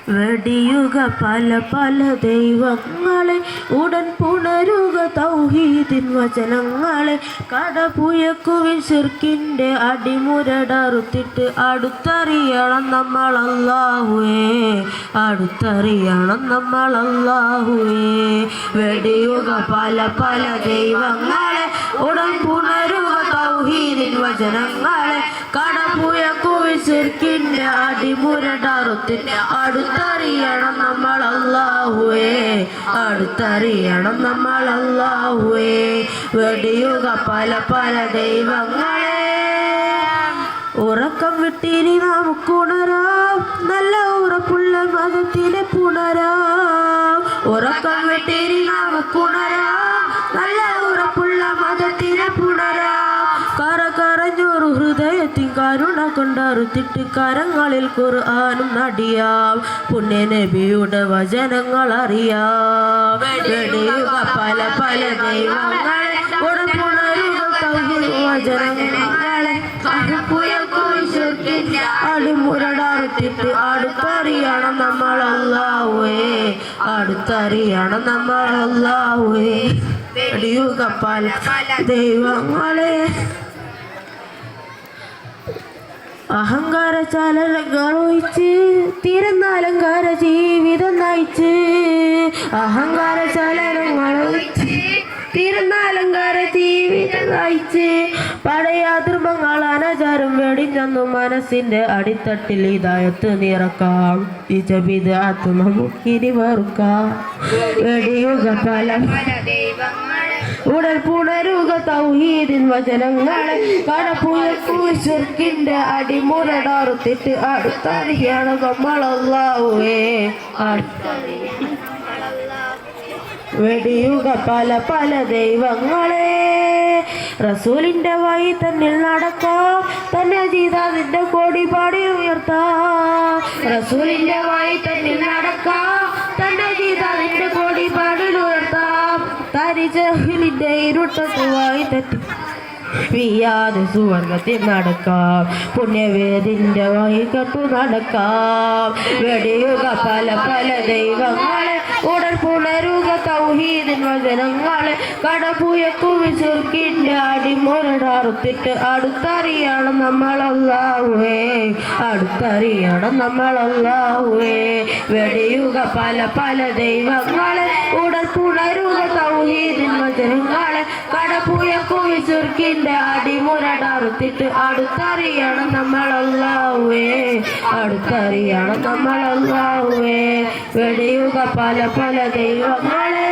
വെടിയുക പല പല ദൈവങ്ങളെ, ഉടൻ പുണരുക തൗഹീദിൻ വചനങ്ങളെ. കടപുയക്കുവിൻ ശിർക്കിൻ്റെ അടിമുരടറുത്തിട്ട് അടുത്തറിയണം നമ്മൾ അല്ലാഹുവേ, അടുത്തറിയണം നമ്മൾ അല്ലാഹുവേ. വെടിയുക പല പല ദൈവങ്ങളെ, ഉടൻ പുണരുക തൗഹീദിൻ വചനങ്ങളെ. കടപുയക്കുവിൻ ശിർക്കിൻ്റെ അടിമുരടറുത്തിട്ട് അടുത്തറിയണം നമ്മൾ അല്ലാഹുവേ, അടുത്തറിയണം നമ്മൾ അല്ലാഹുവേ. വെടിയുക പല പല ദൈവങ്ങളെ, ഉറക്കം വിട്ടിനി നമുക്കുണരാം, നല്ല ഉറപ്പുള്ള മതത്തിനെ പുണരാം. ഉറക്കം വിട്ടിനി നമുക്കുണരാം, നല്ല ഉറപ്പുള്ള മതത്തിനെ പുണരാം. കരഞ്ഞൊരു ഹൃദയത്തിൻ കരുണ കൊണ്ടറുത്തിട്ട് കരങ്ങളിൽ ഖുർആനും നടിയാം, പുണ്യ നബിയുടെ വചനങ്ങൾ അറിയാം. വെടിയുക പല പല ദൈവങ്ങളെ, ഉടമ്പുണരുക തൗഹീദ് വചനങ്ങളെ. അടിമുരടറുത്തിട്ട് അടുത്തറിയണം നമ്മൾ അല്ലാഹുവേ, അടുത്തറിയണം നമ്മൾ അല്ലാഹുവേ. വെടിയുക പല ദൈവങ്ങളെ, അഹങ്കാര ചാലങ്ങൾ ഒഴിച്ച് തിരുന്നാലങ്കാര ജീവിതം നയിച്ച്. അഹങ്കാര ചാലങ്ങൾ ഒഴിച്ച് തിരുന്നാലങ്കാര ജീവിതം നയിച്ച്. പഴയ ധർമ്മങ്ങൾ അനചാരം വെടിഞ്ഞെന്നു മനസ്സിൻ്റെ അടിത്തട്ടിൽ ഹിദായത്ത് നിറക്കാം. വിജബിദഅത്ത് നമുക്കിനി വെറുക്കാം. വെടിയുക പല ഉടൻ പുണരുക തൗഹീദിൻ വചനങ്ങളെ. കടപുയക്കുവിൻ ശിർക്കിൻ്റെ അടിമുരടറുത്തിട്ട് അടുത്തറിയണം നമ്മൾ അല്ലാഹുവേ, വെടിയുക പല പല ദൈവങ്ങളെ. റസൂലിൻ്റെ വഴി തന്നിൽ നടക്കാം, തന്നെ ജീതാതിൻ്റെ കോടി പാടി ഉയർത്താം. റസൂലിൻ്റെ വഴി തന്നിൽ നടക്കാം, തന്നെ ജീതാതിൻ്റെ കോടി പാടി ഉയർത്താം. തരിജഹിലിൻ്റെ ഇരുട്ടത്തുവായി തെറ്റി പിയാതെ സുവർഗത്തിൽ നടക്കാം, പുണ്യവേദിൻ്റെ വഴികട്ടു നടക്കാം. വെടിയുക പല പല ദൈവങ്ങളെ, ഉടൻ പുണരുക തൗഹീദിൻ വചനങ്ങളെ. കടപുയക്കുവിൻ ശിർക്കിൻ്റെ അടിമുരടറുത്തിട്ട് അടുത്തറിയണം നമ്മൾ അല്ലാഹുവേ, അടുത്തറിയണം നമ്മൾ അല്ലാഹുവേ. വെടിയുക പല പല ദൈവങ്ങളെ, ഉടൻ പുണരുക തൗഹീദിൻ വചനങ്ങളെ. കടപുയക്കുവിൻ ശിർക്കിൻ്റെ അടിമുരടറുത്തിട്ട് അടുത്തറിയണം നമ്മൾ അല്ലാഹുവേ, അടുത്തറിയണം നമ്മൾ അല്ലാഹുവേ. വെടിയുക പല പല ദൈവങ്ങളെ.